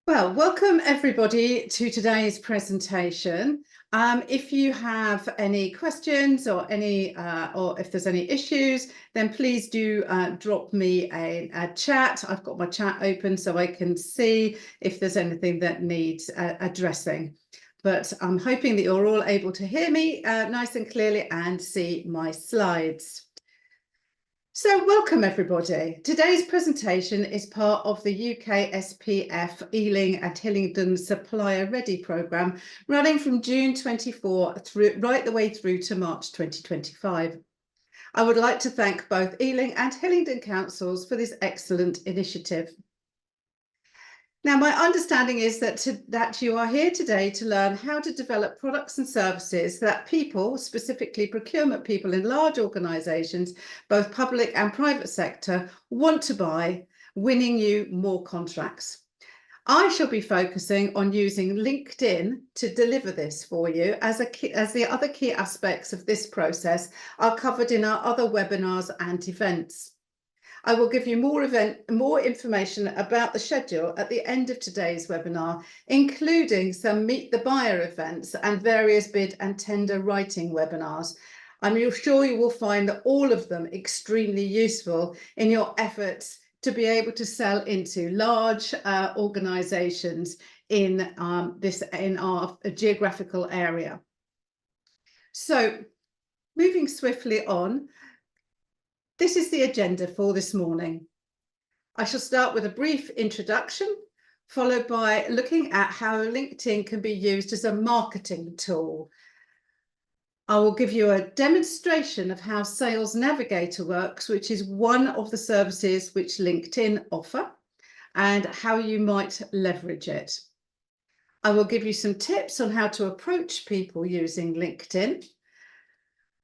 Well, welcome everybody to today's presentation. If you have any questions or or if there's any issues, then please do drop me a chat. I've got my chat open so I can see if there's anything that needs addressing. But I'm hoping that you're all able to hear me nice and clearly and see my slides. So welcome everybody. Today's presentation is part of the UK SPF Ealing and Hillingdon Supplier Ready programme running from June 24 right the way through to March 2025. I would like to thank both Ealing and Hillingdon councils for this excellent initiative. Now, my understanding is that you are here today to learn how to develop products and services that people, specifically procurement people in large organisations, both public and private sector, want to buy, winning you more contracts. I shall be focusing on using LinkedIn to deliver this for you, as the other key aspects of this process are covered in our other webinars and events. I will give you more information about the schedule at the end of today's webinar, including some Meet the Buyer events and various bid and tender writing webinars. I'm sure you will find all of them extremely useful in your efforts to be able to sell into large organisations in our geographical area. So, moving swiftly on. This is the agenda for this morning. I shall start with a brief introduction, followed by looking at how LinkedIn can be used as a marketing tool. I will give you a demonstration of how Sales Navigator works, which is one of the services which LinkedIn offer, and how you might leverage it. I will give you some tips on how to approach people using LinkedIn,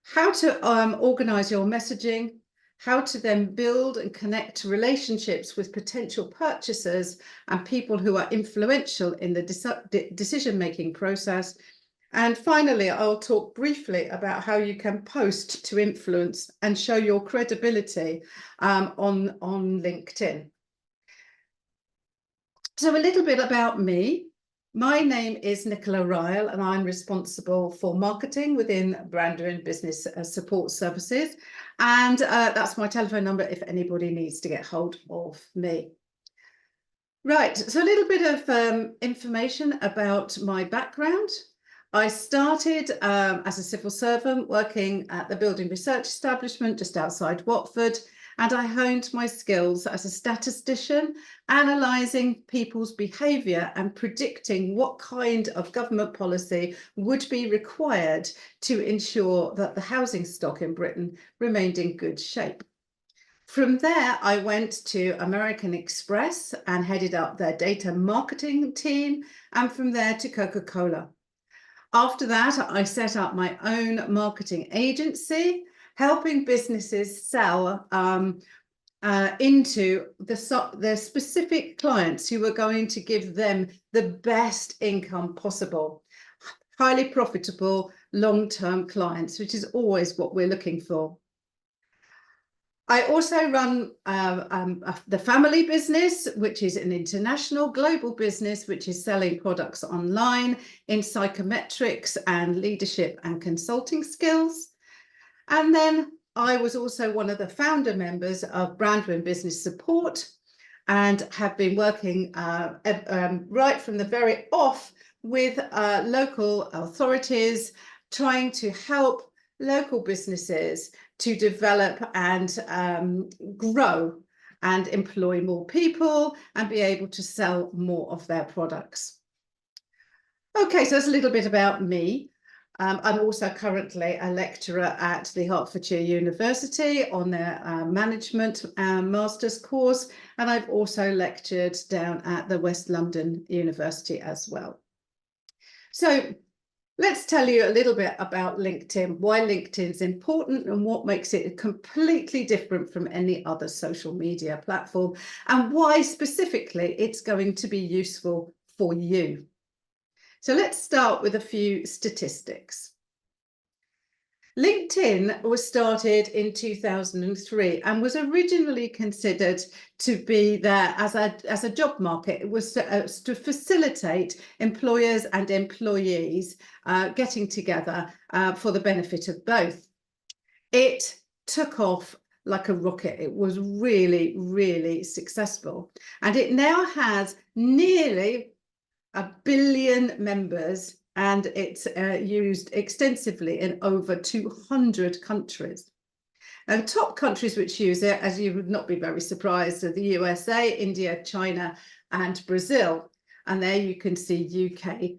how to organise your messaging, how to then build and connect relationships with potential purchasers and people who are influential in the decision-making process. And finally, I'll talk briefly about how you can post to influence and show your credibility on LinkedIn. So a little bit about me. My name is Nicola Ryle, and I'm responsible for marketing within Brandon Business Support Services. And that's my telephone number if anybody needs to get hold of me. Right, so a little bit of information about my background. I started as a civil servant working at the Building Research Establishment just outside Watford. And I honed my skills as a statistician, analysing people's behaviour and predicting what kind of government policy would be required to ensure that the housing stock in Britain remained in good shape. From there, I went to American Express and headed up their data marketing team, and from there to Coca-Cola. After that, I set up my own marketing agency, helping businesses sell into the specific clients who were going to give them the best income possible. Highly profitable, long-term clients, which is always what we're looking for. I also run the family business, which is an international global business, which is selling products online in psychometrics and leadership and consulting skills. And then I was also one of the founder members of Brandon Business Support and have been working right from the very off with local authorities, trying to help local businesses to develop and grow and employ more people and be able to sell more of their products. Okay, so that's a little bit about me. I'm also currently a lecturer at the Hertfordshire University on their management master's course, and I've also lectured down at the West London University as well. So let's tell you a little bit about LinkedIn, why LinkedIn is important and what makes it completely different from any other social media platform, and why specifically it's going to be useful for you. So let's start with a few statistics. LinkedIn was started in 2003 and was originally considered to be there as a job market. It was to facilitate employers and employees getting together for the benefit of both. It took off like a rocket. It was really, really successful. And it now has nearly 1 billion members, and it's used extensively in over 200 countries. And top countries which use it, as you would not be very surprised, are the USA, India, China, and Brazil. And there you can see UK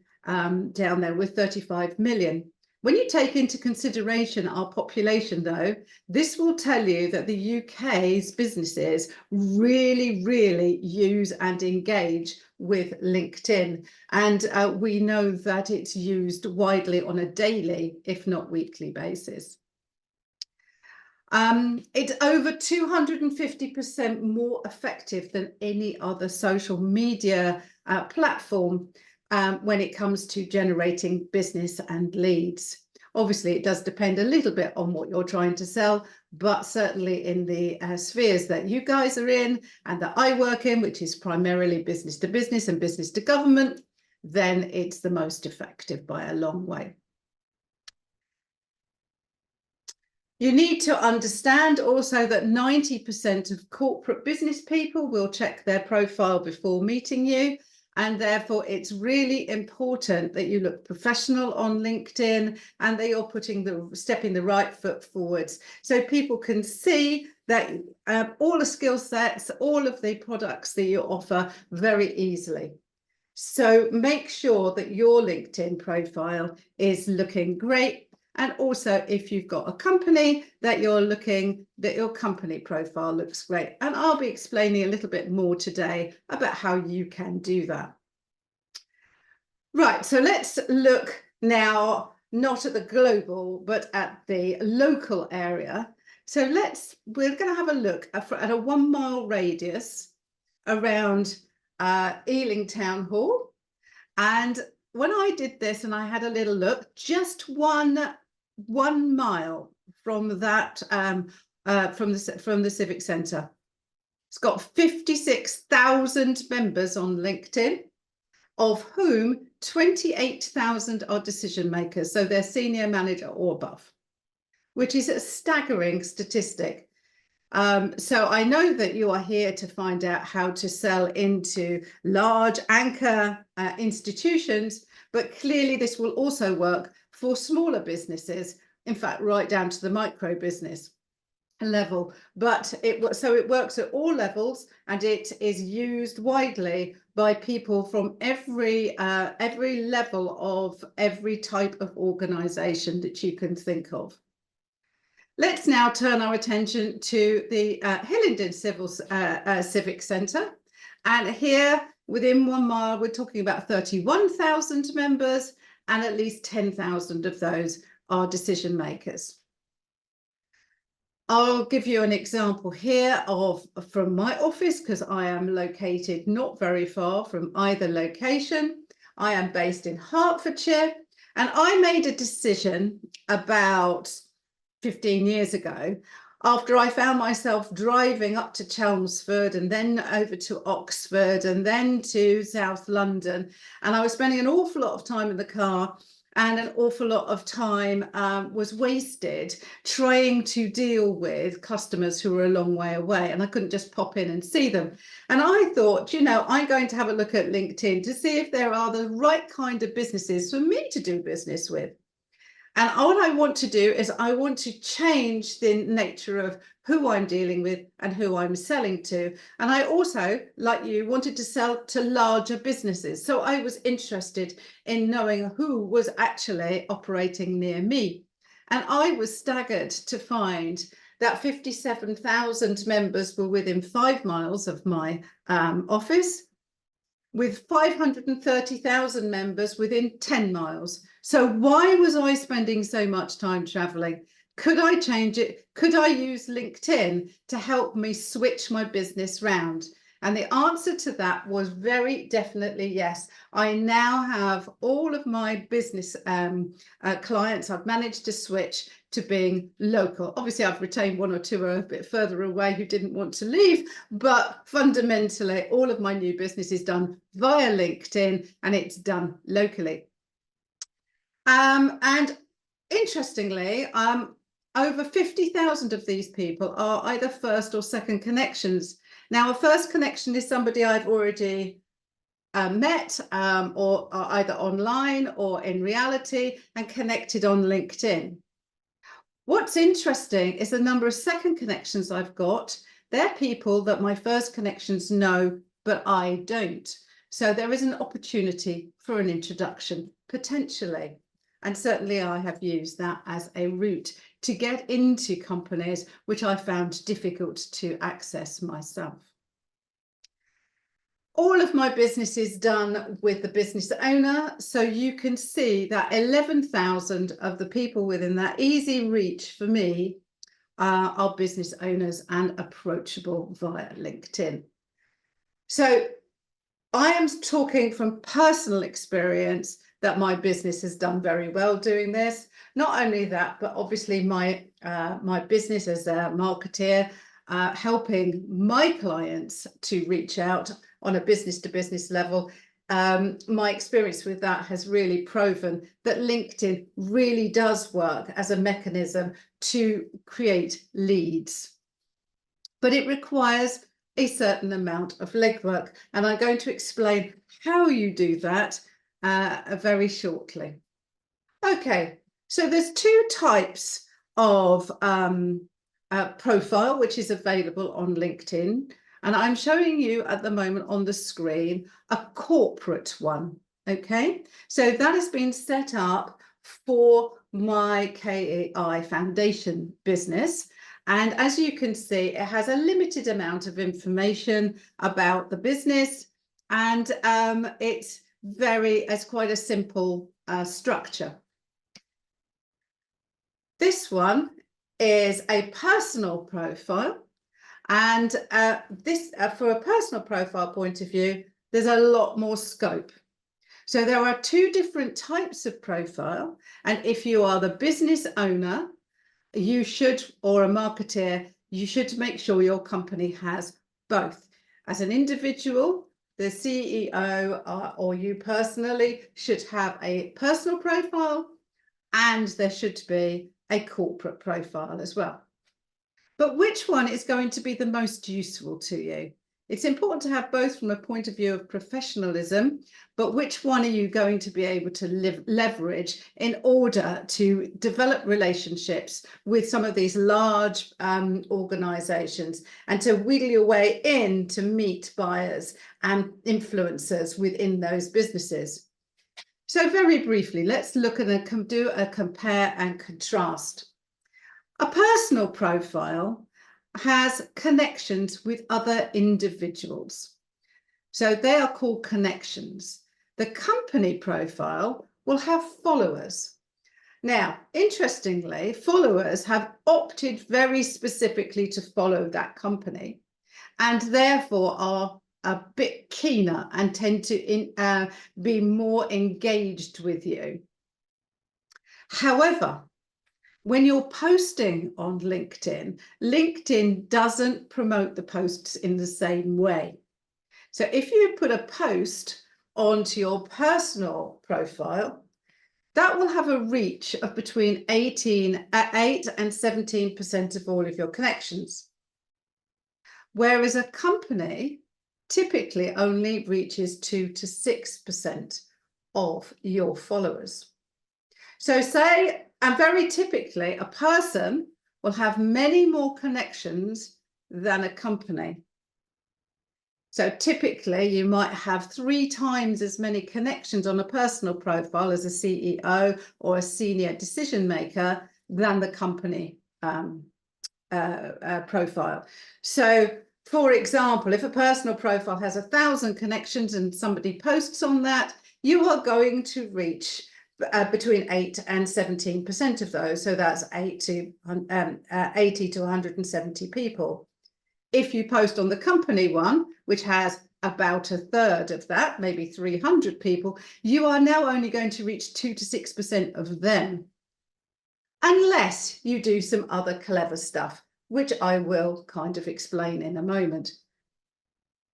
down there with 35 million. When you take into consideration our population, though, this will tell you that the UK's businesses really, really use and engage with LinkedIn. And we know that it's used widely on a daily, if not weekly basis. It's over 250% more effective than any other social media platform when it comes to generating business and leads. Obviously, it does depend a little bit on what you're trying to sell, but certainly in the spheres that you guys are in and that I work in, which is primarily business to business and business to government, then it's the most effective by a long way. You need to understand also that 90% of corporate business people will check their profile before meeting you. And therefore, it's really important that you look professional on LinkedIn and that you're stepping the right foot forwards so people can see that all the skill sets, all of the products that you offer very easily. So make sure that your LinkedIn profile is looking great. And also, if you've got a company, that your company profile looks great. And I'll be explaining a little bit more today about how you can do that. Right, so let's look now not at the global, but at the local area. So we're going to have a look at a 1 mile radius around Ealing Town Hall. And when I did this and I had a little look, just one mile from that from the Civic Centre. It's got 56,000 members on LinkedIn, of whom 28,000 are decision makers, so they're senior manager or above, which is a staggering statistic. So I know that you are here to find out how to sell into large anchor institutions, but clearly this will also work for smaller businesses, in fact, right down to the micro business level. But it works at all levels, and it is used widely by people from every level of every type of organization that you can think of. Let's now turn our attention to the Hillingdon Civic Centre. And here, within 1 mile, we're talking about 31,000 members, and at least 10,000 of those are decision makers. I'll give you an example here from my office, because I am located not very far from either location. I am based in Hertfordshire, and I made a decision about 15 years ago, after I found myself driving up to Chelmsford and then over to Oxford and then to South London. And I was spending an awful lot of time in the car, and an awful lot of time was wasted trying to deal with customers who were a long way away, and I couldn't just pop in and see them. And I thought, I'm going to have a look at LinkedIn to see if there are the right kind of businesses for me to do business with. And what I want to do is I want to change the nature of who I'm dealing with and who I'm selling to. And I also, like you, wanted to sell to larger businesses. So I was interested in knowing who was actually operating near me. And I was staggered to find that 57,000 members were within 5 miles of my office, with 530,000 members within 10 miles. So why was I spending so much time traveling? Could I change it? Could I use LinkedIn to help me switch my business round? And the answer to that was very definitely yes. I now have all of my business clients, I've managed to switch to being local. Obviously, I've retained one or two a bit further away who didn't want to leave, but fundamentally, all of my new business is done via LinkedIn and it's done locally. And interestingly, over 50,000 of these people are either first or second connections. Now, a first connection is somebody I've already met or either online or in reality and connected on LinkedIn. What's interesting is the number of second connections I've got. They're people that my first connections know, but I don't. So there is an opportunity for an introduction, potentially. And certainly I have used that as a route to get into companies which I found difficult to access myself. All of my business is done with the business owner. So you can see that 11,000 of the people within that easy reach for me are business owners and approachable via LinkedIn. So I am talking from personal experience that my business has done very well doing this. Not only that, but obviously my business as a marketeer, helping my clients to reach out on a business-to-business level. My experience with that has really proven that LinkedIn really does work as a mechanism to create leads. But it requires a certain amount of legwork, and I'm going to explain how you do that very shortly. Okay, so there's two types of profile which is available on LinkedIn, and I'm showing you at the moment on the screen a corporate one. Okay, so that has been set up for my KEI Foundation business. And as you can see, it has a limited amount of information about the business, and it's quite a simple structure. This one is a personal profile, and for a personal profile point of view, there's a lot more scope. So there are two different types of profile, and if you are the business owner, you should, or a marketeer, you should make sure your company has both. As an individual, the CEO or you personally should have a personal profile, and there should be a corporate profile as well. But which one is going to be the most useful to you? It's important to have both from a point of view of professionalism, but which one are you going to be able to leverage in order to develop relationships with some of these large organizations and to wiggle your way in to meet buyers and influencers within those businesses? So very briefly, let's look at do a compare and contrast. A personal profile has connections with other individuals. So they are called connections. The company profile will have followers. Now, interestingly, followers have opted very specifically to follow that company and therefore are a bit keener and tend to be more engaged with you. However, when you're posting on LinkedIn, LinkedIn doesn't promote the posts in the same way. So if you put a post onto your personal profile, that will have a reach of between 8 and 17% of all of your connections. Whereas a company typically only reaches 2 to 6% of your followers. So say, and very typically, a person will have many more connections than a company. So typically, you might have 3 times as many connections on a personal profile as a CEO or a senior decision maker than the company profile. So, for example, if a personal profile has 1,000 connections and somebody posts on that, you are going to reach between 8 and 17% of those. So that's 80 to 170 people. If you post on the company one, which has about a third of that, maybe 300 people, you are now only going to reach 2 to 6% of them, unless you do some other clever stuff, which I will kind of explain in a moment.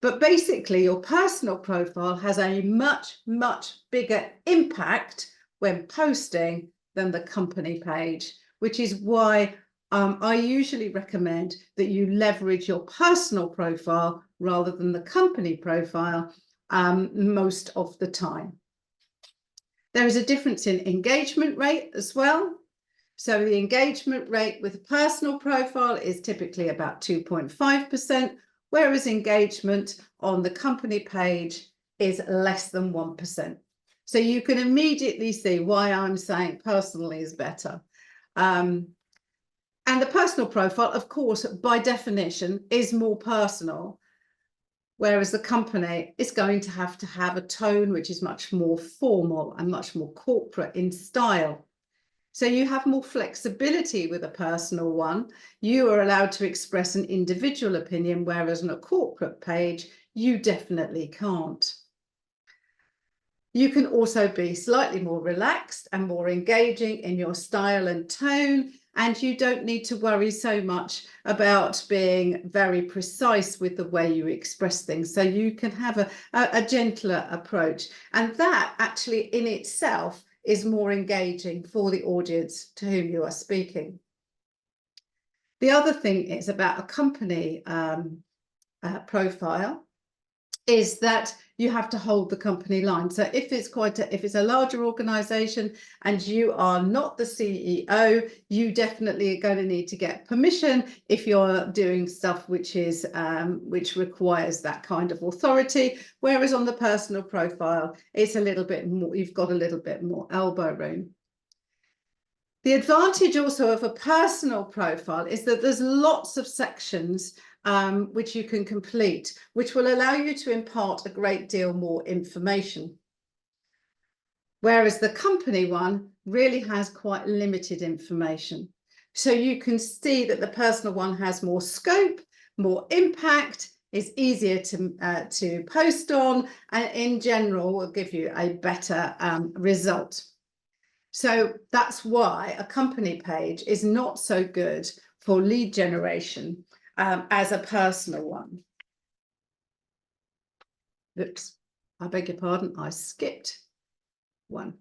But basically, your personal profile has a much, much bigger impact when posting than the company page, which is why I usually recommend that you leverage your personal profile rather than the company profile most of the time. There is a difference in engagement rate as well. So the engagement rate with a personal profile is typically about 2.5%, whereas engagement on the company page is less than 1%. So you can immediately see why I'm saying personally is better. And the personal profile, of course, by definition, is more personal, whereas the company is going to have a tone which is much more formal and much more corporate in style. So you have more flexibility with a personal one. You are allowed to express an individual opinion, whereas on a corporate page, you definitely can't. You can also be slightly more relaxed and more engaging in your style and tone, and you don't need to worry so much about being very precise with the way you express things. So you can have a gentler approach, and that actually in itself is more engaging for the audience to whom you are speaking. The other thing is about a company profile is that you have to hold the company line. So if it's a larger organization and you are not the CEO, you definitely are going to need to get permission if you're doing stuff which requires that kind of authority. Whereas on the personal profile, it's a little bit more, you've got a little bit more elbow room. The advantage also of a personal profile is that there's lots of sections which you can complete, which will allow you to impart a great deal more information. Whereas the company one really has quite limited information. So you can see that the personal one has more scope, more impact, is easier to post on, and in general will give you a better result. So that's why a company page is not so good for lead generation as a personal one. Oops, I beg your pardon, I skipped one.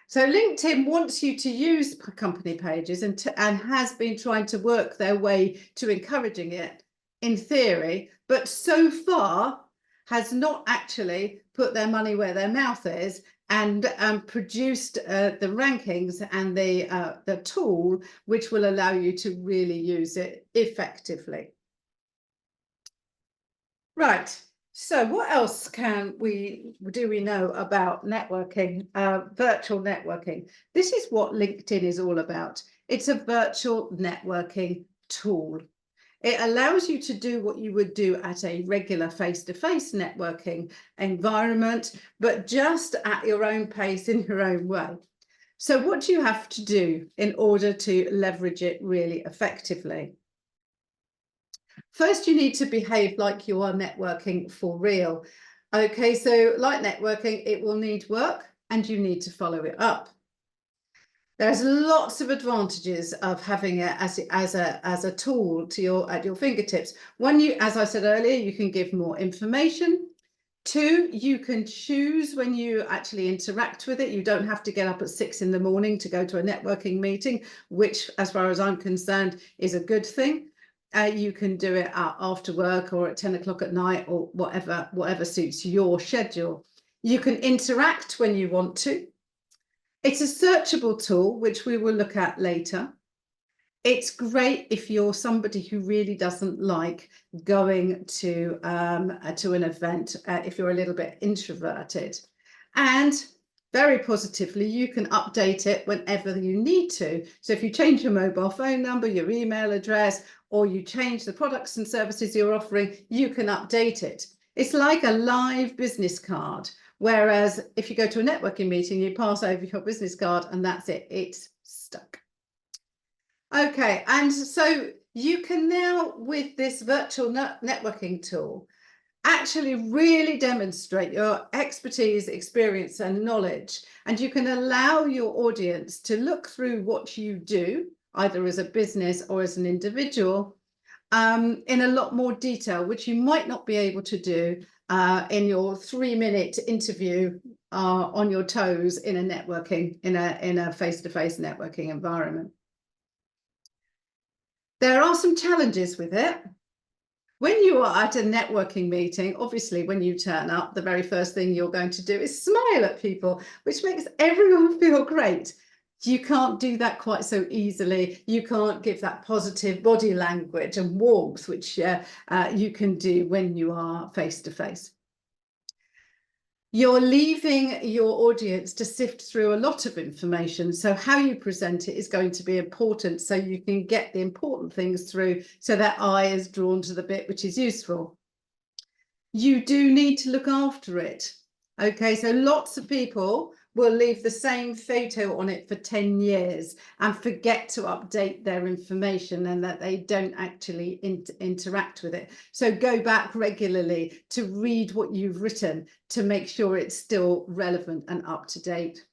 So LinkedIn wants you to use company pages and has been trying to work their way to encouraging it in theory, but so far has not actually put their money where their mouth is and produced the rankings and the tool which will allow you to really use it effectively. Right, so what else do we know about networking, virtual networking? This is what LinkedIn is all about. It's a virtual networking tool. It allows you to do what you would do at a regular face-to-face networking environment, but just at your own pace in your own way. So what do you have to do in order to leverage it really effectively? First, you need to behave like you are networking for real. Okay, so like networking, it will need work and you need to follow it up. There's lots of advantages of having it as a tool at your fingertips. One, as I said earlier, you can give more information. Two, you can choose when you actually interact with it. You don't have to get up at 6 in the morning to go to a networking meeting, which, as far as I'm concerned, is a good thing. You can do it after work or at 10 o'clock at night or whatever suits your schedule. You can interact when you want to. It's a searchable tool, which we will look at later. It's great if you're somebody who really doesn't like going to an event, if you're a little bit introverted. And very positively, you can update it whenever you need to. So if you change your mobile phone number, your email address, or you change the products and services you're offering, you can update it. It's like a live business card. Whereas if you go to a networking meeting, you pass over your business card and that's it, it's stuck. Okay, and so you can now, with this virtual networking tool, actually really demonstrate your expertise, experience, and knowledge. And you can allow your audience to look through what you do, either as a business or as an individual, in a lot more detail, which you might not be able to do in your 3-minute interview on your toes in a networking, in a face-to-face networking environment. There are some challenges with it. When you are at a networking meeting, obviously, when you turn up, the very first thing you're going to do is smile at people, which makes everyone feel great. You can't do that quite so easily. You can't give that positive body language and warmth, which you can do when you are face to face. You're leaving your audience to sift through a lot of information. So how you present it is going to be important, so you can get the important things through, so their eye is drawn to the bit which is useful. You do need to look after it. Okay, so lots of people will leave the same photo on it for 10 years and forget to update their information, and that they don't actually interact with it. So go back regularly to read what you've written to make sure it's still relevant and up to date.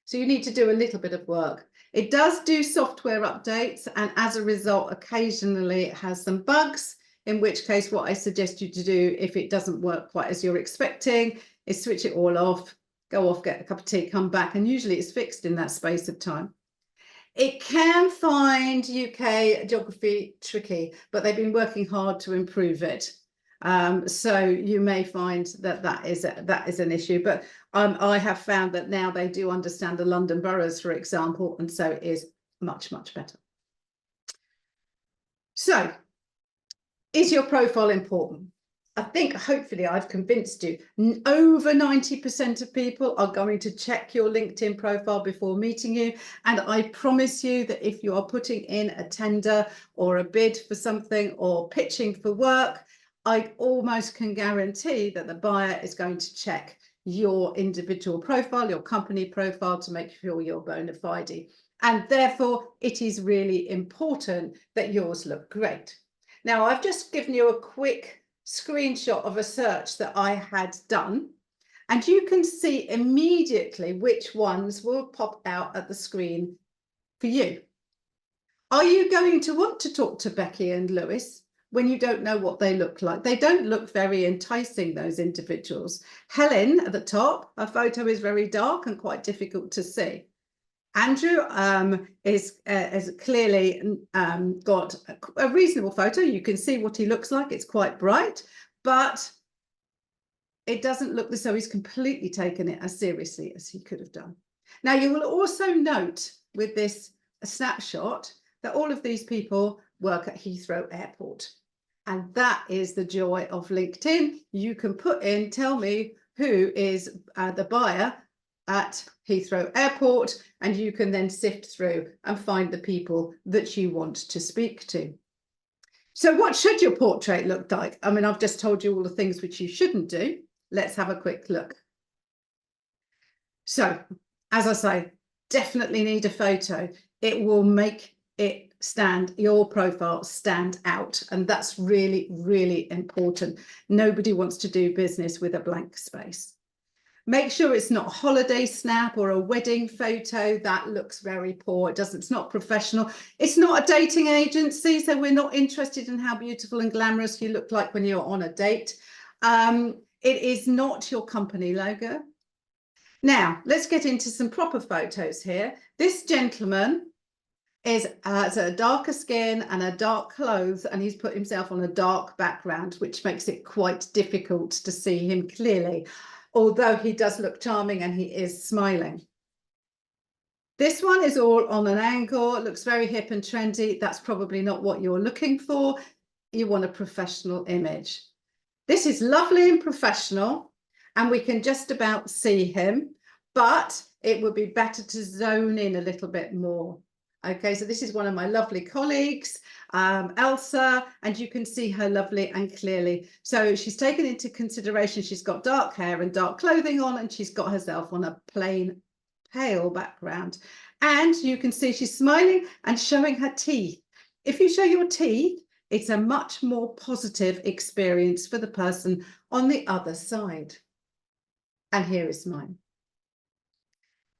So you need to do a little bit of work. It does do software updates, and as a result, occasionally it has some bugs, in which case what I suggest you to do, if it doesn't work quite as you're expecting, is switch it all off, go off, get a cup of tea, come back, and usually it's fixed in that space of time. It can find UK geography tricky, but they've been working hard to improve it. So you may find that that is an issue, but I have found that now they do understand the London boroughs, for example, and so it is much, much better. So, is your profile important? I think hopefully I've convinced you. Over 90% of people are going to check your LinkedIn profile before meeting you. And I promise you that if you are putting in a tender or a bid for something or pitching for work, I almost can guarantee that the buyer is going to check your individual profile, your company profile, to make sure you're bona fide. And therefore, it is really important that yours look great. Now, I've just given you a quick screenshot of a search that I had done, and you can see immediately which ones will pop out at the screen for you. Are you going to want to talk to Becky and Lewis when you don't know what they look like? They don't look very enticing, those individuals. Helen at the top, her photo is very dark and quite difficult to see. Andrew has clearly got a reasonable photo. You can see what he looks like. It's quite bright, but it doesn't look as though he's completely taken it as seriously as he could have done. Now, you will also note with this snapshot that all of these people work at Heathrow Airport. And that is the joy of LinkedIn. You can put in, tell me who is the buyer at Heathrow Airport, and you can then sift through and find the people that you want to speak to. So what should your portrait look like? I mean, I've just told you all the things which you shouldn't do. Let's have a quick look. So, as I say, definitely need a photo. It will make it your profile stand out, and that's really, really important. Nobody wants to do business with a blank space. Make sure it's not a holiday snap or a wedding photo. That looks very poor. It's not professional. It's not a dating agency, so we're not interested in how beautiful and glamorous you look like when you're on a date. It is not your company logo. Now, let's get into some proper photos here. This gentleman has a darker skin and a dark clothes, and he's put himself on a dark background, which makes it quite difficult to see him clearly, although he does look charming and he is smiling. This one is all on an angle. It looks very hip and trendy. That's probably not what you're looking for. You want a professional image. This is lovely and professional, and we can just about see him, but it would be better to zone in a little bit more. Okay, so this is one of my lovely colleagues, Elsa, and you can see her lovely and clearly. So she's taken into consideration, she's got dark hair and dark clothing on, and she's got herself on a plain pale background. And you can see she's smiling and showing her teeth. If you show your teeth, it's a much more positive experience for the person on the other side. And here is mine.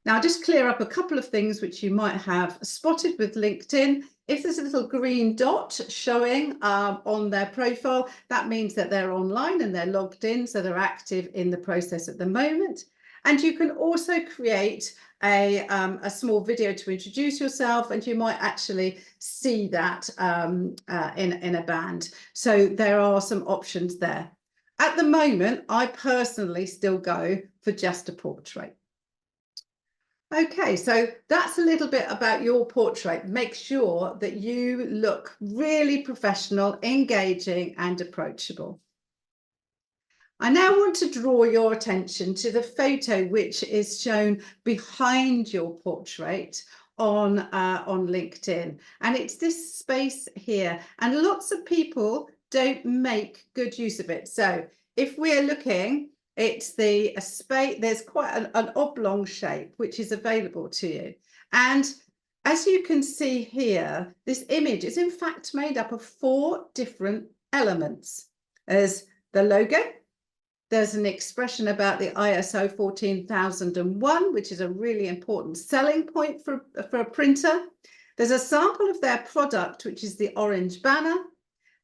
Now, just clear up a couple of things which you might have spotted with LinkedIn. If there's a little green dot showing on their profile, that means that they're online and they're logged in, so they're active in the process at the moment. And you can also create a small video to introduce yourself, and you might actually see that in a band. So there are some options there. At the moment, I personally still go for just a portrait. Okay, so that's a little bit about your portrait. Make sure that you look really professional, engaging, and approachable. I now want to draw your attention to the photo which is shown behind your portrait on LinkedIn. And it's this space here. And lots of people don't make good use of it. So if we're looking, it's the space, there's quite an oblong shape which is available to you. And as you can see here, this image is in fact made up of 4 different elements. There's the logo. There's an expression about the ISO 14001, which is a really important selling point for a printer. There's a sample of their product, which is the orange banner.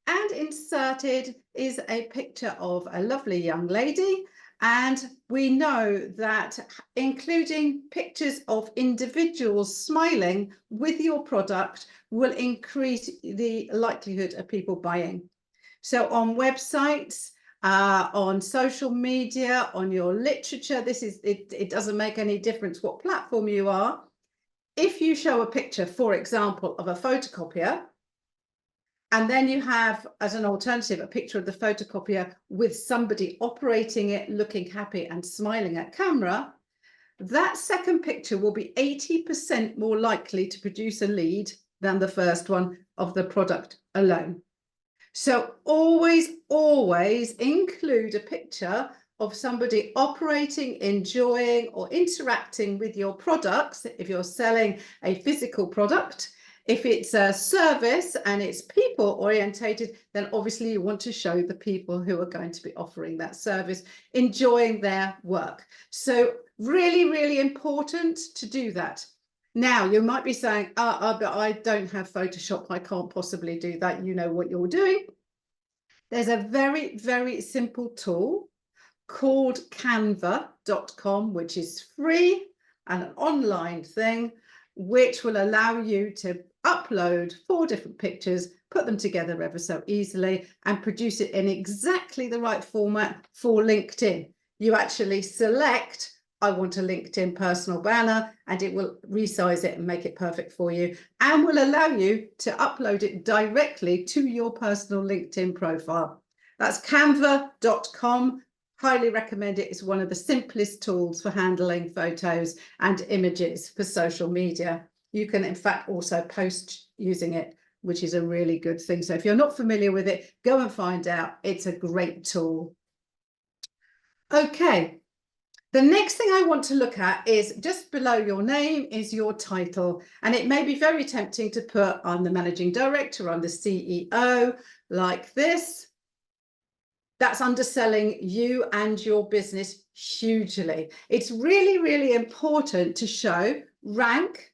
And inserted is a picture of a lovely young lady. And we know that including pictures of individuals smiling with your product will increase the likelihood of people buying. So on websites, on social media, on your literature, it doesn't make any difference what platform you are. If you show a picture, for example, of a photocopier, and then you have, as an alternative, a picture of the photocopier with somebody operating it, looking happy and smiling at camera, that second picture will be 80% more likely to produce a lead than the first one of the product alone. So always, always include a picture of somebody operating, enjoying, or interacting with your products if you're selling a physical product. If it's a service and it's people orientated, then obviously you want to show the people who are going to be offering that service, enjoying their work. So really, really important to do that. Now, you might be saying, but I don't have Photoshop. I can't possibly do that. You know what you're doing. There's a very, very simple tool called canva.com, which is free and an online thing, which will allow you to upload 4 different pictures, put them together ever so easily, and produce it in exactly the right format for LinkedIn. You actually select, I want a LinkedIn personal banner, and it will resize it and make it perfect for you, and will allow you to upload it directly to your personal LinkedIn profile. That's canva.com. Highly recommend it. It's one of the simplest tools for handling photos and images for social media. You can, in fact, also post using it, which is a really good thing. So if you're not familiar with it, go and find out. It's a great tool. Okay. The next thing I want to look at is just below your name is your title. And it may be very tempting to put, I'm the managing director, I'm the CEO, like this. That's underselling you and your business hugely. It's really, really important to show rank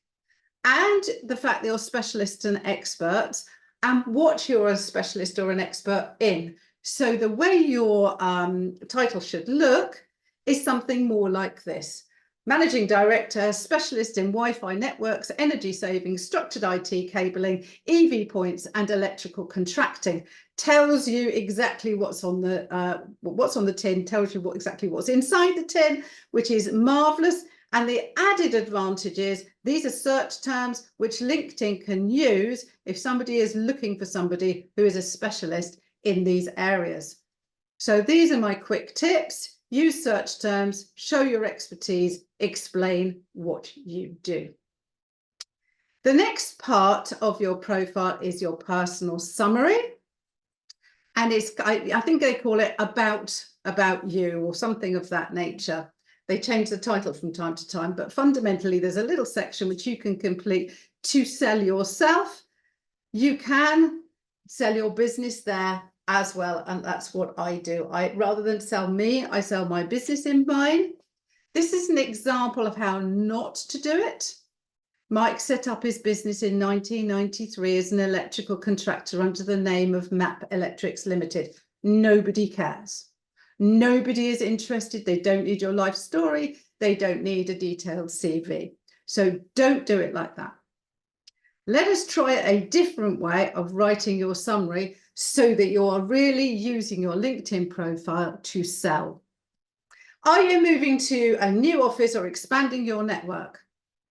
and the fact that you're specialists and experts and what you're a specialist or an expert in. So the way your title should look is something more like this. Managing Director, Specialist in Wi-Fi Networks, Energy Savings, Structured IT Cabling, EV Points and Electrical Contracting. Tells you exactly what's on the tin, tells you exactly what's inside the tin, which is marvellous. And the added advantage is these are search terms which LinkedIn can use if somebody is looking for somebody who is a specialist in these areas. So these are my quick tips. Use search terms, show your expertise, explain what you do. The next part of your profile is your personal summary. And it's, I think they call it about you or something of that nature. They change the title from time to time, but fundamentally there's a little section which you can complete to sell yourself. You can sell your business there as well, and that's what I do. Rather than sell me, I sell my business in mine. This is an example of how not to do it. Mike set up his business in 1993 as an electrical contractor under the name of Map Electrics Limited. Nobody cares. Nobody is interested. They don't need your life story. They don't need a detailed CV. So don't do it like that. Let us try a different way of writing your summary so that you are really using your LinkedIn profile to sell. Are you moving to a new office or expanding your network?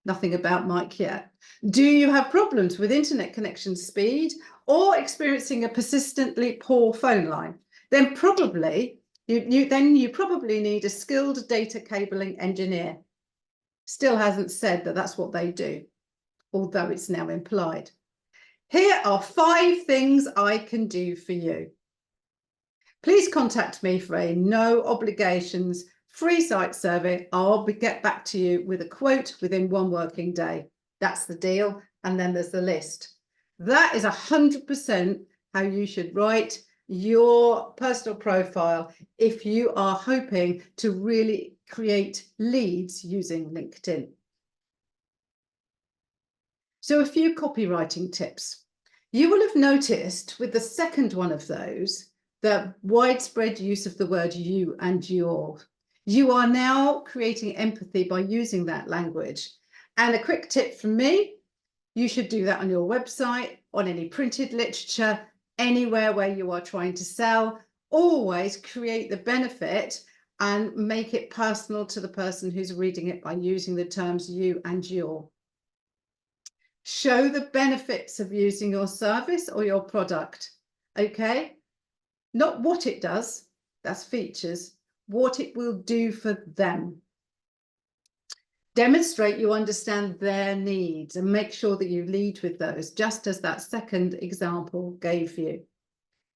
Nothing about Mike yet. Do you have problems with internet connection speed or experiencing a persistently poor phone line? Then probably you probably need a skilled data cabling engineer. Still hasn't said that that's what they do, although it's now implied. Here are 5 things I can do for you. Please contact me for a no obligations free site survey. I'll get back to you with a quote within 1 working day. That's the deal. And then there's the list. That is 100% how you should write your personal profile if you are hoping to really create leads using LinkedIn. So a few copywriting tips. You will have noticed with the second one of those, the widespread use of the word you and your. You are now creating empathy by using that language. And a quick tip from me, you should do that on your website, on any printed literature, anywhere where you are trying to sell. Always create the benefit and make it personal to the person who's reading it by using the terms you and your. Show the benefits of using your service or your product, okay? Not what it does, that's features, what it will do for them. Demonstrate you understand their needs and make sure that you lead with those, just as that second example gave you.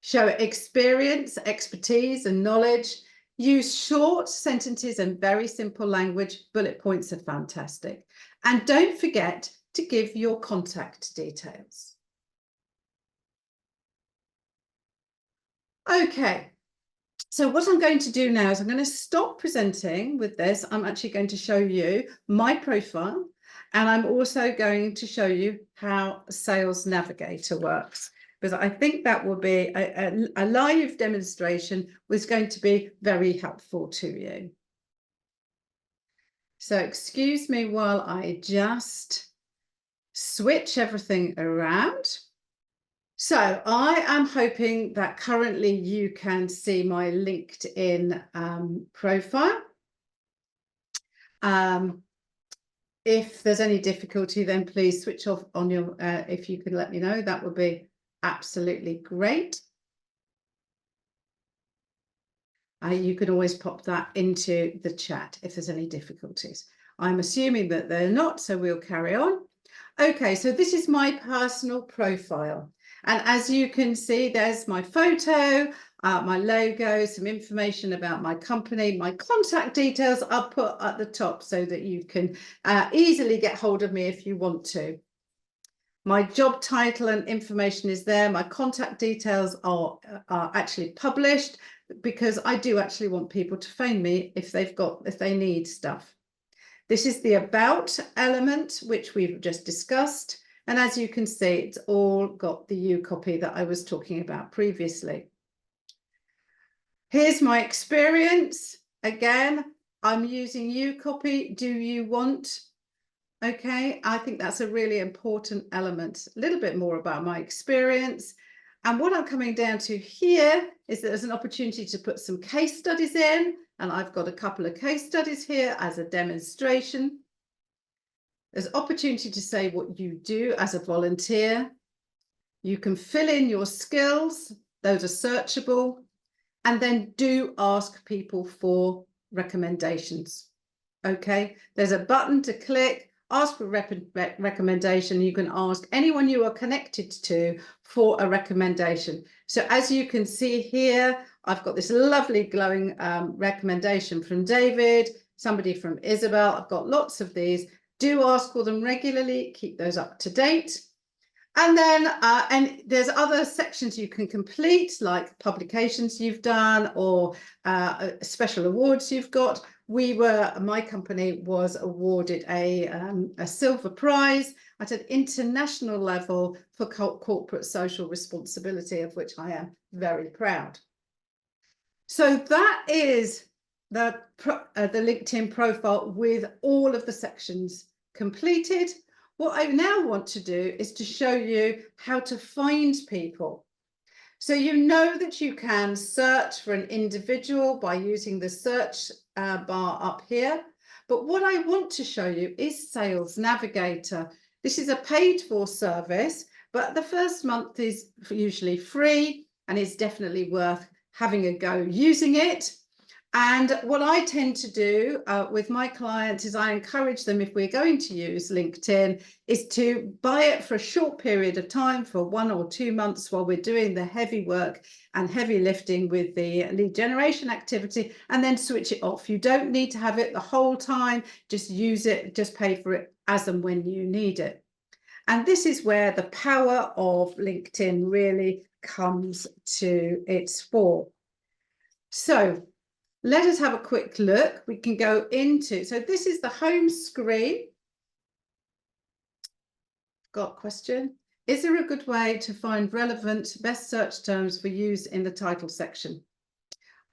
Show experience, expertise, and knowledge. Use short sentences and very simple language. Bullet points are fantastic. And don't forget to give your contact details. Okay. So what I'm going to do now is I'm going to stop presenting with this. I'm actually going to show you my profile, and I'm also going to show you how Sales Navigator works, because I think that will be a live demonstration was going to be very helpful to you. So excuse me while I just switch everything around. So I am hoping that currently you can see my LinkedIn profile. If there's any difficulty, then please switch off on your, if you could let me know, that would be absolutely great. You can always pop that into the chat if there's any difficulties. I'm assuming that they're not, so we'll carry on. Okay, so this is my personal profile. And as you can see, there's my photo, my logo, some information about my company. My contact details are put at the top so that you can easily get hold of me if you want to. My job title and information is there. My contact details are actually published because I do actually want people to phone me if they need stuff. This is the about element, which we've just discussed. And as you can see, it's all got the you copy that I was talking about previously. Here's my experience. Again, I'm using you copy. Do you want? Okay, I think that's a really important element. A little bit more about my experience. And what I'm coming down to here is that there's an opportunity to put some case studies in. And I've got a couple of case studies here as a demonstration. There's opportunity to say what you do as a volunteer. You can fill in your skills. Those are searchable. And then do ask people for recommendations. Okay, there's a button to click, ask for recommendation. You can ask anyone you are connected to for a recommendation. So as you can see here, I've got this lovely glowing recommendation from David, somebody from Isabel. I've got lots of these. Do ask for them regularly, keep those up to date. And then and there's other sections you can complete, like publications you've done or special awards you've got. My company was awarded a silver prize at an international level for corporate social responsibility, of which I am very proud. So that is the LinkedIn profile with all of the sections completed. What I now want to do is to show you how to find people. So you know that you can search for an individual by using the search bar up here. But what I want to show you is Sales Navigator. This is a paid for service, but the first month is usually free and it's definitely worth having a go using it. And what I tend to do with my clients is I encourage them, if we're going to use LinkedIn, is to buy it for a short period of time, for 1 or 2 months, while we're doing the heavy work and heavy lifting with the lead generation activity, and then switch it off. You don't need to have it the whole time. Just use it, just pay for it as and when you need it. And this is where the power of LinkedIn really comes to its fore. So let us have a quick look. We can go into, so this is the home screen. Got a question. Is there a good way to find relevant best search terms for use in the title section?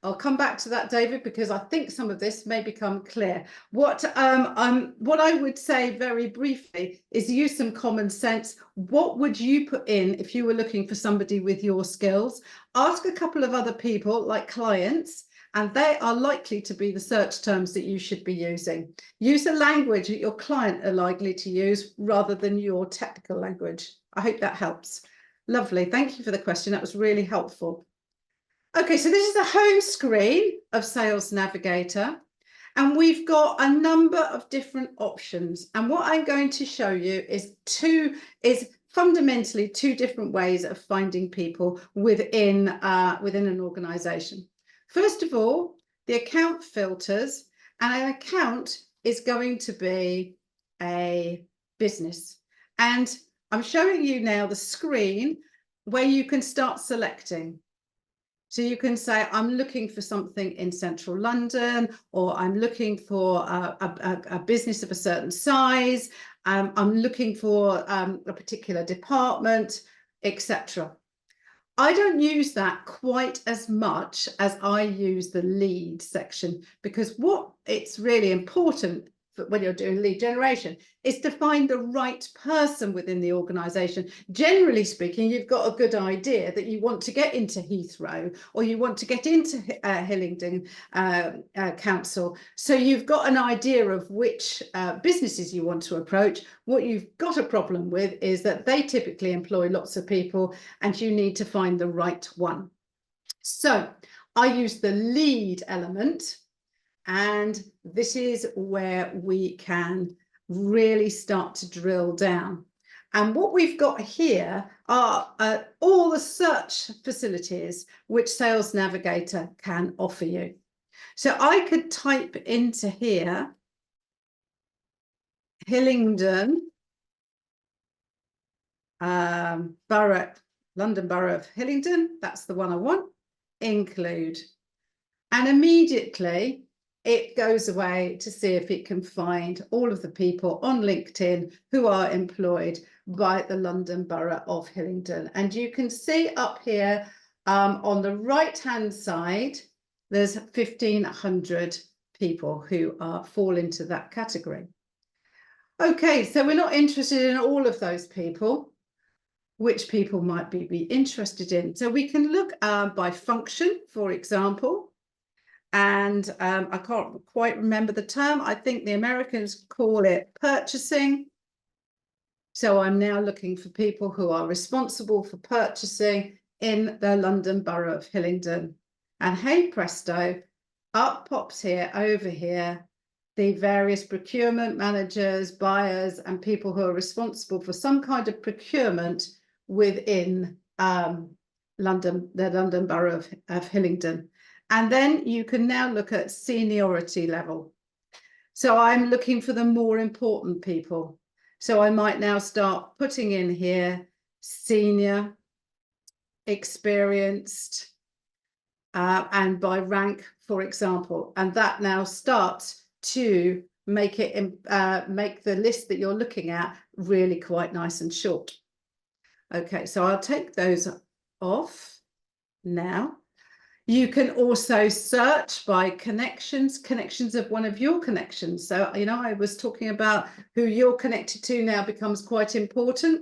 I'll come back to that, David, because I think some of this may become clear. What I would say very briefly is use some common sense. What would you put in if you were looking for somebody with your skills? Ask a couple of other people, like clients, and they are likely to be the search terms that you should be using. Use a language that your client are likely to use rather than your technical language. I hope that helps. Lovely. Thank you for the question. That was really helpful. Okay, so this is the home screen of Sales Navigator, and we've got a number of different options. And what I'm going to show you is fundamentally two different ways of finding people within an organization. First of all, the account filters, and an account is going to be a business. And I'm showing you now the screen where you can start selecting. So you can say, I'm looking for something in central London, or I'm looking for a business of a certain size. I'm looking for a particular department, etc. I don't use that quite as much as I use the lead section, because what it's really important when you're doing lead generation is to find the right person within the organization. Generally speaking, you've got a good idea that you want to get into Heathrow or you want to get into Hillingdon Council. So you've got an idea of which businesses you want to approach. What you've got a problem with is that they typically employ lots of people and you need to find the right one. So I use the lead element, and this is where we can really start to drill down. And what we've got here are all the search facilities which Sales Navigator can offer you. So I could type into here, Hillingdon, Borough, London Borough of Hillingdon, that's the one I want, include. And immediately it goes away to see if it can find all of the people on LinkedIn who are employed by the London Borough of Hillingdon. And you can see up here on the right-hand side, there's 1,500 people who fall into that category. Okay, so we're not interested in all of those people. Which people might be interested in? So we can look by function, for example. And I can't quite remember the term. I think the Americans call it purchasing. So I'm now looking for people who are responsible for purchasing in the London Borough of Hillingdon. And hey presto, up pops here, over here, the various procurement managers, buyers, and people who are responsible for some kind of procurement within the London Borough of Hillingdon. And then you can now look at seniority level. So I'm looking for the more important people. So I might now start putting in here senior, experienced, and by rank, for example. And that now starts to make make the list that you're looking at really quite nice and short. Okay, so I'll take those off now. You can also search by connections of one of your connections. So, you know, I was talking about who you're connected to now becomes quite important.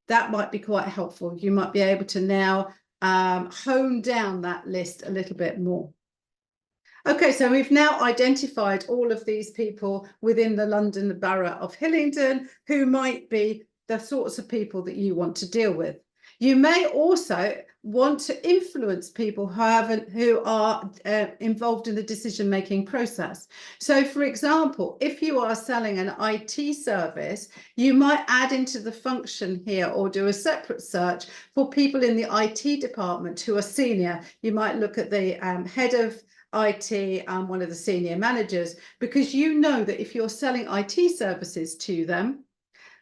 That might be quite helpful. You might be able to now hone down that list a little bit more. Okay, so we've now identified all of these people within the London Borough of Hillingdon who might be the sorts of people that you want to deal with. You may also want to influence people who are involved in the decision-making process. So, for example, if you are selling an IT service, you might add into the function here or do a separate search for people in the IT department who are senior. You might look at the head of IT and one of the senior managers, because you know that if you're selling IT services to them,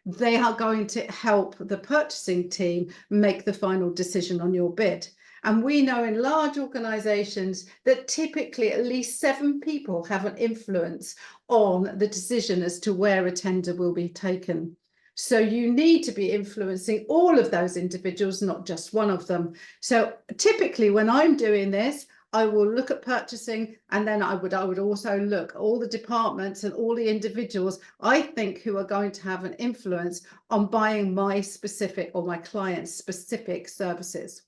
they are going to help the purchasing team make the final decision on your bid. And we know in large organizations that typically at least 7 people have an influence on the decision as to where a tender will be taken. So you need to be influencing all of those individuals, not just one of them. So typically when I'm doing this, I will look at purchasing, and then I would also look at all the departments and all the individuals I think who are going to have an influence on buying my specific or my client's specific services.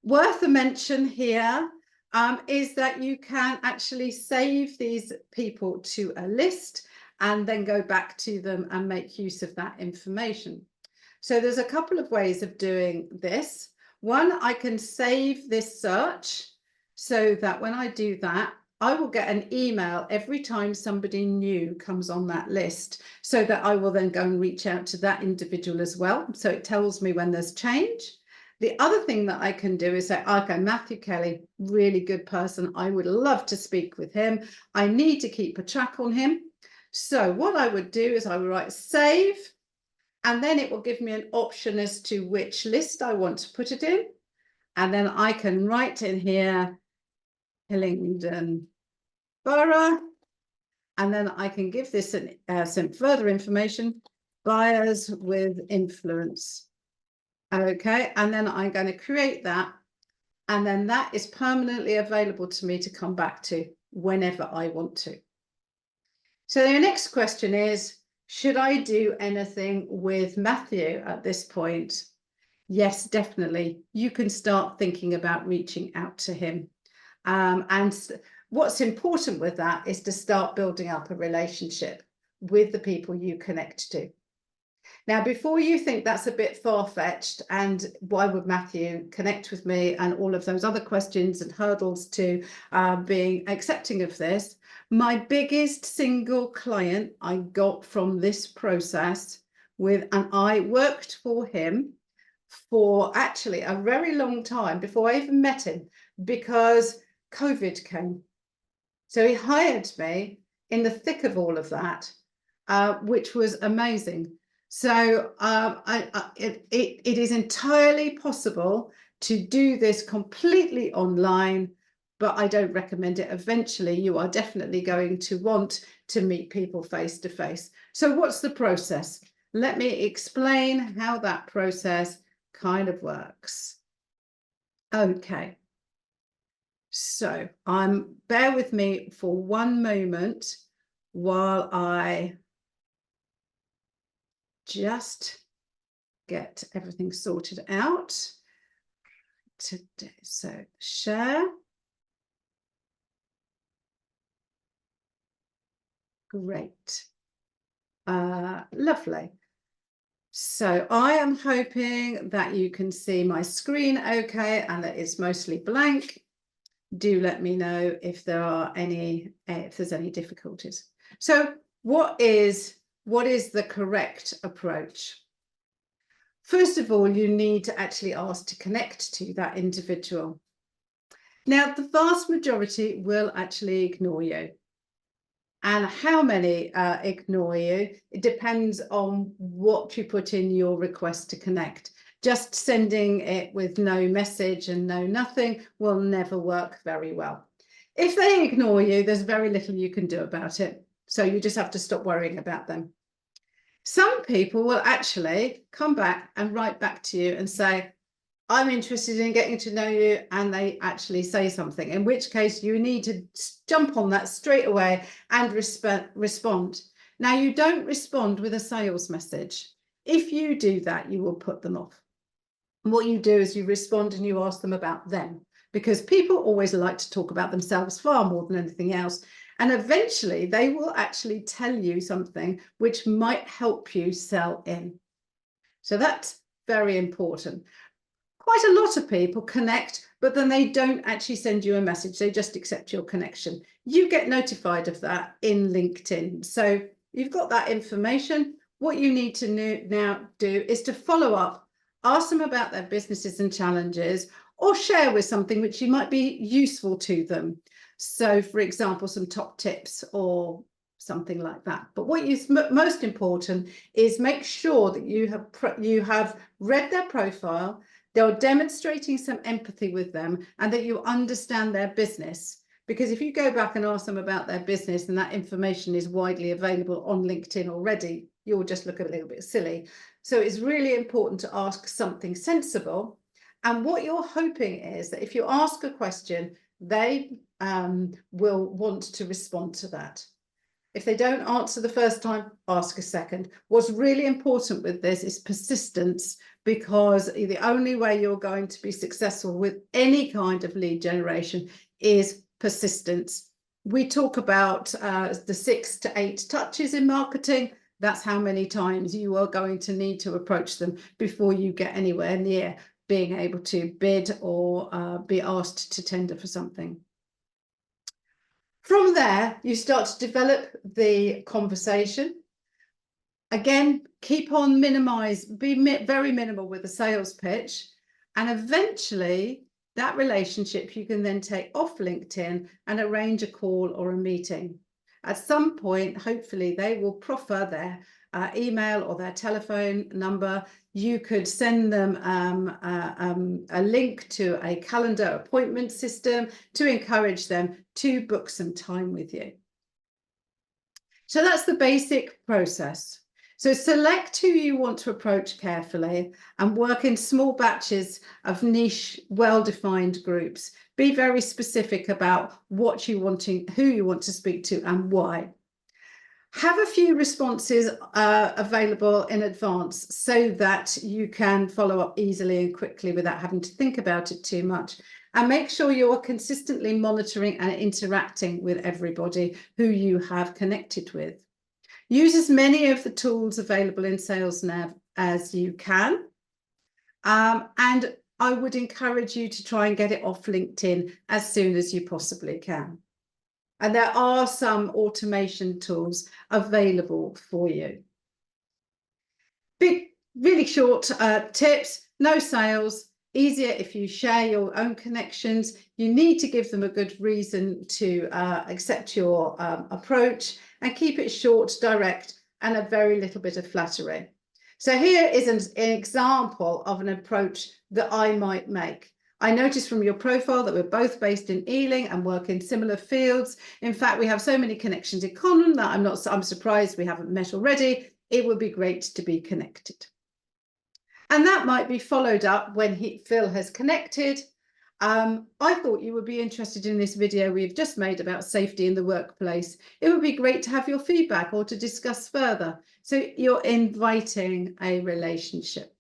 Worth a mention here is that you can actually save these people to a list and then go back to them and make use of that information. So there's a couple of ways of doing this. One, I can save this search so that when I do that, I will get an email every time somebody new comes on that list, so that I will then go and reach out to that individual as well. So it tells me when there's change. The other thing that I can do is say, okay, Matthew Kelly, really good person. I would love to speak with him. I need to keep a track on him. So what I would do is I would write save, and then it will give me an option as to which list I want to put it in. And then I can write in here, Hillingdon Borough. And then I can give this some further information, buyers with influence. Okay, and then I'm going to create that. And then that is permanently available to me to come back to whenever I want to. So your next question is, should I do anything with Matthew at this point? Yes, definitely. You can start thinking about reaching out to him. And what's important with that is to start building up a relationship with the people you connect to. Now, before you think that's a bit far-fetched and why would Matthew connect with me and all of those other questions and hurdles to being accepting of this, my biggest single client I got from this process and I worked for him for actually a very long time before I even met him, because COVID came. So he hired me in the thick of all of that, which was amazing. So it is entirely possible to do this completely online, but I don't recommend it. Eventually, you are definitely going to want to meet people face to face. So what's the process? Let me explain how that process kind of works. Okay. So bear with me for one moment while I just get everything sorted out today. So share. Great. Lovely. So I am hoping that you can see my screen okay and that it's mostly blank. Do let me know if there's any difficulties. So what is the correct approach? First of all, you need to actually ask to connect to that individual. Now, the vast majority will actually ignore you. and how many ignore you. It depends on what you put in your request to connect. Just sending it with no message and no nothing will never work very well. If they ignore you, there's very little you can do about it. So you just have to stop worrying about them. Some people will actually come back and write back to you and say, I'm interested in getting to know you, and they actually say something, in which case you need to jump on that straight away and respond. Now, you don't respond with a sales message. If you do that, you will put them off. And what you do is you respond and you ask them about them, because people always like to talk about themselves far more than anything else. And eventually they will actually tell you something which might help you sell in. So that's very important. Quite a lot of people connect, but then they don't actually send you a message. They just accept your connection. You get notified of that in LinkedIn. So you've got that information. What you need to now do is to follow up, ask them about their businesses and challenges, or share with something which you might be useful to them. So, for example, some top tips or something like that. But what is most important is make sure that you have read their profile, they're demonstrating some empathy with them, and that you understand their business. Because if you go back and ask them about their business and that information is widely available on LinkedIn already, you'll just look a little bit silly. So it's really important to ask something sensible. And what you're hoping is that if you ask a question, they will want to respond to that. If they don't answer the first time, ask a second. What's really important with this is persistence, because the only way you're going to be successful with any kind of lead generation is persistence. We talk about the 6 to 8 touches in marketing. That's how many times you are going to need to approach them before you get anywhere near being able to bid or be asked to tender for something. From there, you start to develop the conversation. Again, keep on be very minimal with the sales pitch. And eventually, that relationship you can then take off LinkedIn and arrange a call or a meeting. At some point, hopefully, they will proffer their email or their telephone number. You could send them a link to a calendar appointment system to encourage them to book some time with you. So that's the basic process. So select who you want to approach carefully and work in small batches of niche, well-defined groups. Be very specific about what you who you want to speak to and why. Have a few responses available in advance so that you can follow up easily and quickly without having to think about it too much. And make sure you are consistently monitoring and interacting with everybody who you have connected with. Use as many of the tools available in SalesNav as you can. And I would encourage you to try and get it off LinkedIn as soon as you possibly can. And there are some automation tools available for you. Really short tips, no sales, easier if you share your own connections. You need to give them a good reason to accept your approach, and keep it short, direct, and a very little bit of flattery. So here is an example of an approach that I might make. I noticed from your profile that we're both based in Ealing and work in similar fields. In fact, we have so many connections in common that I'm surprised we haven't met already. It would be great to be connected. And that might be followed up when Phil has connected. I thought you would be interested in this video we've just made about safety in the workplace. It would be great to have your feedback or to discuss further. So you're inviting a relationship.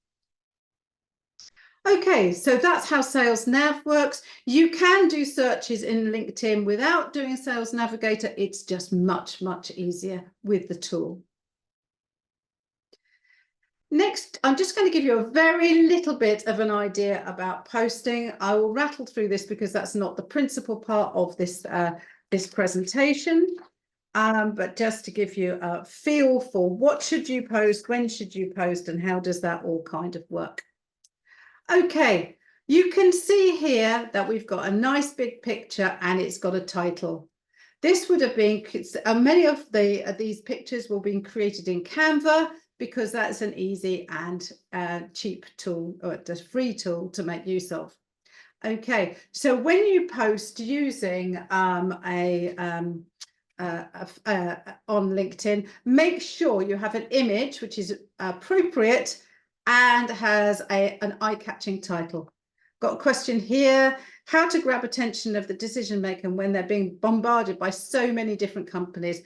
Okay, so that's how Sales Nav works. You can do searches in LinkedIn without doing Sales Navigator. It's just much, much easier with the tool. Next, I'm just going to give you a very little bit of an idea about posting. I will rattle through this because that's not the principal part of this, this presentation. But just to give you a feel for what should you post, when should you post, and how does that all kind of work. Okay, you can see here that we've got a nice big picture and it's got a title. This would have been, many of these pictures will be created in Canva, because that's an easy and cheap tool, or a free tool to make use of. Okay, so when you post using on LinkedIn, make sure you have an image which is appropriate and has an eye-catching title. Got a question here: how to grab attention of the decision maker when they're being bombarded by so many different companies?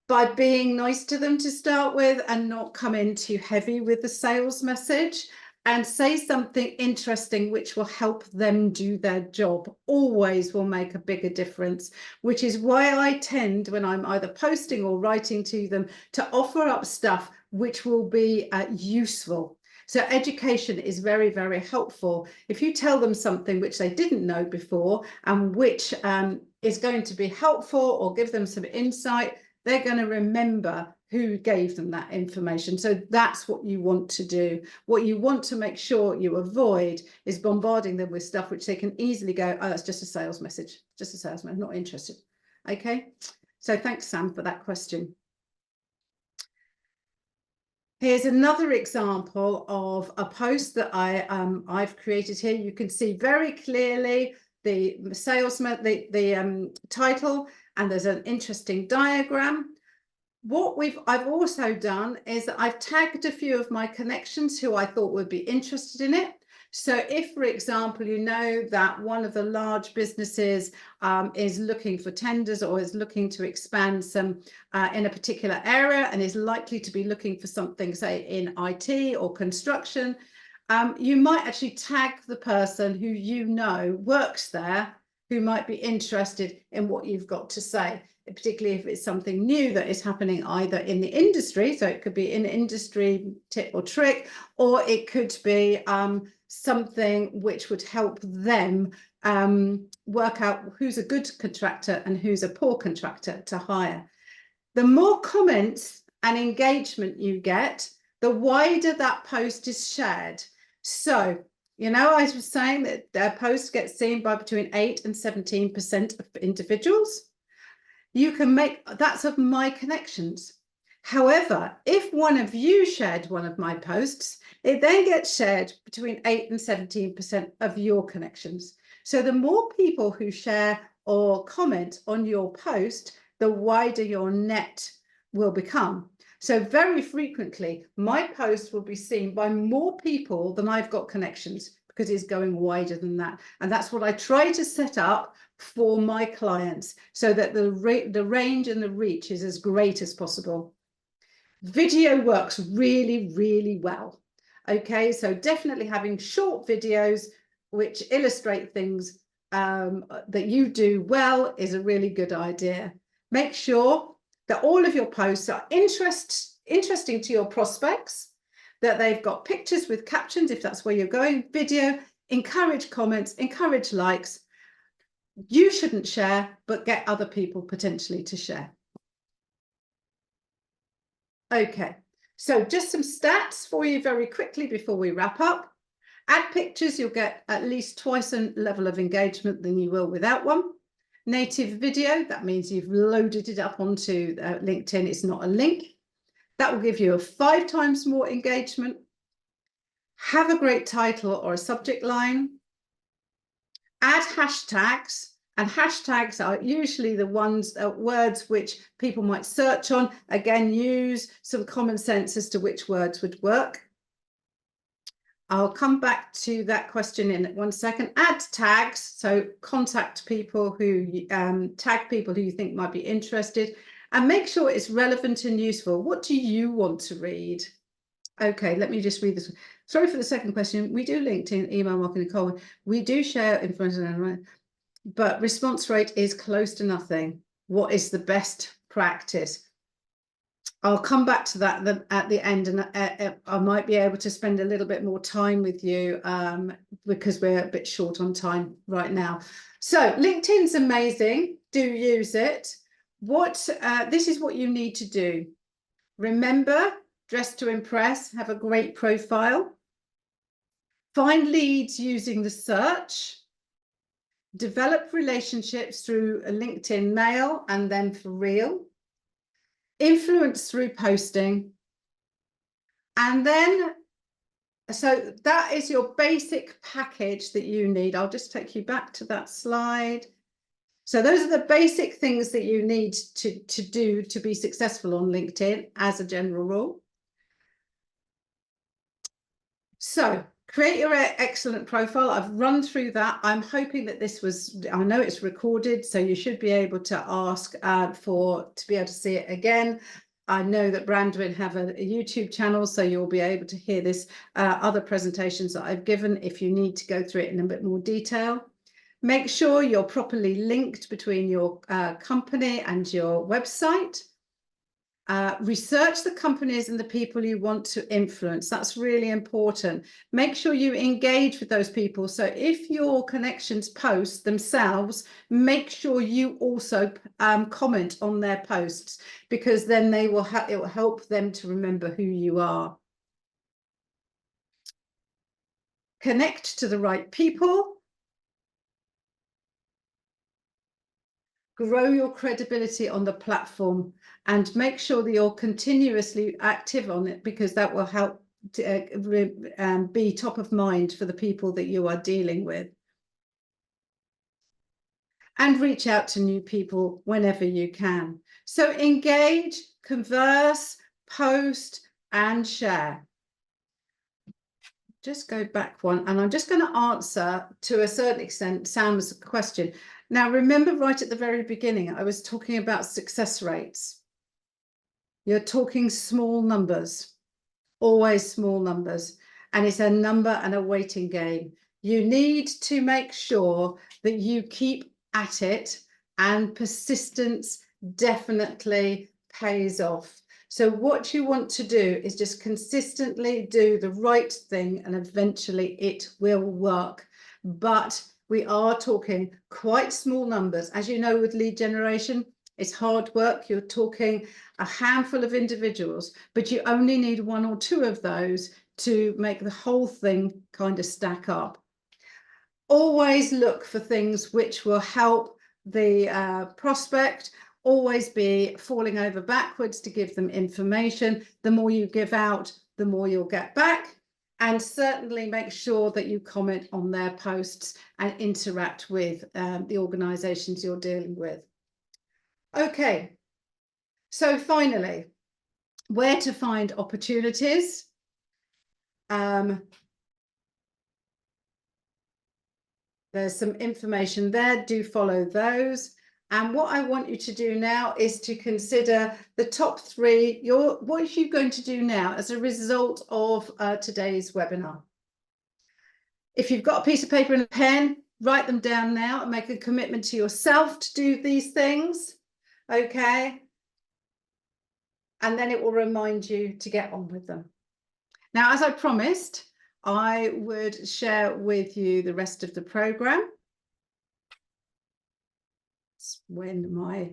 By being nice to them to start with, and not come in too heavy with the sales message, and say something interesting which will help them do their job. Always will make a bigger difference, which is why I tend, when I'm either posting or writing to them, to offer up stuff which will be useful. So education is very, very helpful. If you tell them something which they didn't know before, and which is going to be helpful or give them some insight, they're going to remember who gave them that information. So that's what you want to do. What you want to make sure you avoid is bombarding them with stuff which they can easily go, oh, that's just a sales message, just a salesman, I'm not interested. Okay, so thanks, Sam, for that question. Here's another example of a post that I've created here. You can see very clearly the salesman, the title, and there's an interesting diagram. What I've also done is that I've tagged a few of my connections who I thought would be interested in it. So if, for example, you know that one of the large businesses is looking for tenders, or is looking to expand some in a particular area, and is likely to be looking for something, say, in IT or construction, you might actually tag the person who you know works there, who might be interested in what you've got to say, particularly if it's something new that is happening either in the industry. So it could be an industry tip or trick, or it could be something which would help them work out who's a good contractor and who's a poor contractor to hire. The more comments and engagement you get, the wider that post is shared. So, you know, I was saying that their post gets seen by between 8 and 17% of individuals. You can make, that's of my connections. However, if one of you shared one of my posts, it then gets shared between 8 and 17% of your connections. So the more people who share or comment on your post, the wider your net will become. So very frequently, my post will be seen by more people than I've got connections, because it's going wider than that. And that's what I try to set up for my clients, so that the range and the reach is as great as possible. Video works really, really well. Okay, so definitely having short videos which illustrate things that you do well is a really good idea. Make sure that all of your posts are interesting to your prospects, that they've got pictures with captions if that's where you're going, video, encourage comments, encourage likes. You shouldn't share, but get other people potentially to share. Okay, so just some stats for you very quickly before we wrap up. Add pictures, you'll get at least twice the level of engagement than you will without one. Native video, that means you've loaded it up onto LinkedIn, it's not a link. That will give you 5 times more engagement. Have a great title or a subject line. Add hashtags, and hashtags are usually the words which people might search on. Again, use some common sense as to which words would work. I'll come back to that question in 1 second. Add tags, so contact people who tag people who you think might be interested, and make sure it's relevant and useful. What do you want to read? Okay, let me just read this. Sorry for the second question. We do LinkedIn, email marketing, call. We do share information, but response rate is close to nothing. What is the best practice? I'll come back to that at the end, and I might be able to spend a little bit more time with you because we're a bit short on time right now. So LinkedIn's amazing. Do use it. This is what you need to do. Remember, dress to impress, have a great profile. Find leads using the search. develop relationships through a LinkedIn mail and then for real, influence through posting, and then so that is your basic package that you need. I'll just take you back to that slide. So those are the basic things that you need to do to be successful on LinkedIn as a general rule. So create your excellent profile. I've run through that. I'm hoping that this was, I know it's recorded, so you should be able to ask to be able to see it again. I know that Brandwin have a YouTube channel, so you'll be able to hear this other presentations that I've given if you need to go through it in a bit more detail. Make sure you're properly linked between your company and your website. Research the companies and the people you want to influence. That's really important. Make sure you engage with those people. So if your connections post themselves, make sure you also comment on their posts, because then it will help them to remember who you are. Connect to the right people. Grow your credibility on the platform and make sure that you're continuously active on it, because that will help to be top of mind for the people that you are dealing with. And reach out to new people whenever you can. So engage, converse, post, and share. Just go back one, and I'm just going to answer to a certain extent Sam's question. Now, remember right at the very beginning, I was talking about success rates. You're talking small numbers, always small numbers, and it's a number and a waiting game. You need to make sure that you keep at it, and persistence definitely pays off. So what you want to do is just consistently do the right thing, and eventually it will work. But we are talking quite small numbers. As you know, with lead generation, it's hard work. You're talking a handful of individuals, but you only need one or two of those to make the whole thing kind of stack up. Always look for things which will help the prospect. Always be falling over backwards to give them information. The more you give out, the more you'll get back. And certainly make sure that you comment on their posts and interact with the organisations you're dealing with. Okay, so finally, where to find opportunities. There's some information there. Do follow those. And what I want you to do now is to consider the top three. What are you going to do now as a result of today's webinar? If you've got a piece of paper and a pen, write them down now and make a commitment to yourself to do these things. Okay. And then it will remind you to get on with them. Now, as I promised, I would share with you the rest of the program. It's when my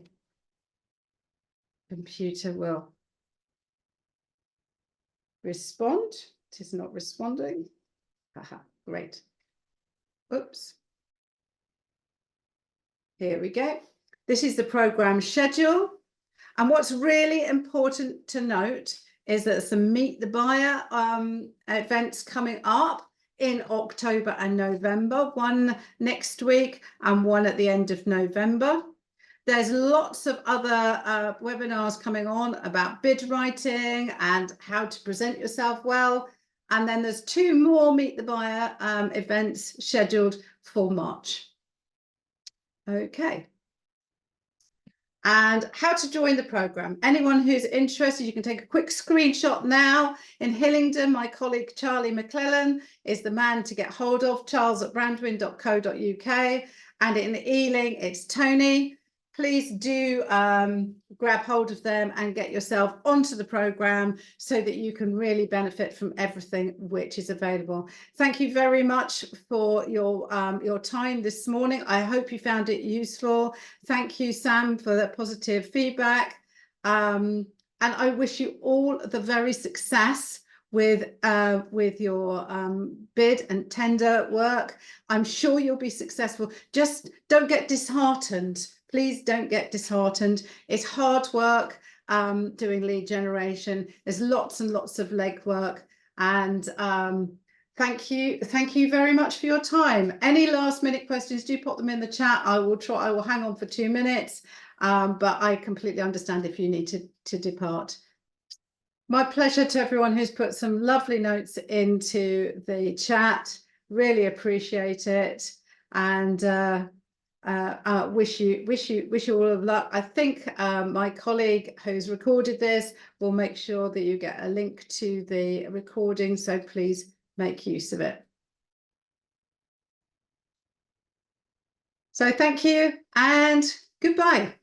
computer will respond. It is not responding. Aha, great. Oops. Here we go. This is the program schedule. And what's really important to note is that some Meet the Buyer events coming up in October and November, one next week and one at the end of November. There's lots of other webinars coming on about bid writing and how to present yourself well. And then there's 2 more Meet the Buyer events scheduled for March. Okay. And how to join the program. Anyone who's interested, you can take a quick screenshot now. In Hillingdon, my colleague Charlie McClellan is the man to get hold of, charles@brandwin.co.uk. And in Ealing, it's Tony. Please do grab hold of them and get yourself onto the program so that you can really benefit from everything which is available. Thank you very much for your time this morning. I hope you found it useful. Thank you, Sam, for that positive feedback. And I wish you all the very success with your bid and tender work. I'm sure you'll be successful. Just don't get disheartened. Please don't get disheartened. It's hard work doing lead generation. There's lots and lots of legwork, and thank you very much for your time. Any last minute questions, do pop them in the chat. I will hang on for 2 minutes, but I completely understand if you need to depart. My pleasure to everyone who's put some lovely notes into the chat. Really appreciate it, and wish you all of luck. I think my colleague who's recorded this will make sure that you get a link to the recording, so please make use of it. So thank you and goodbye.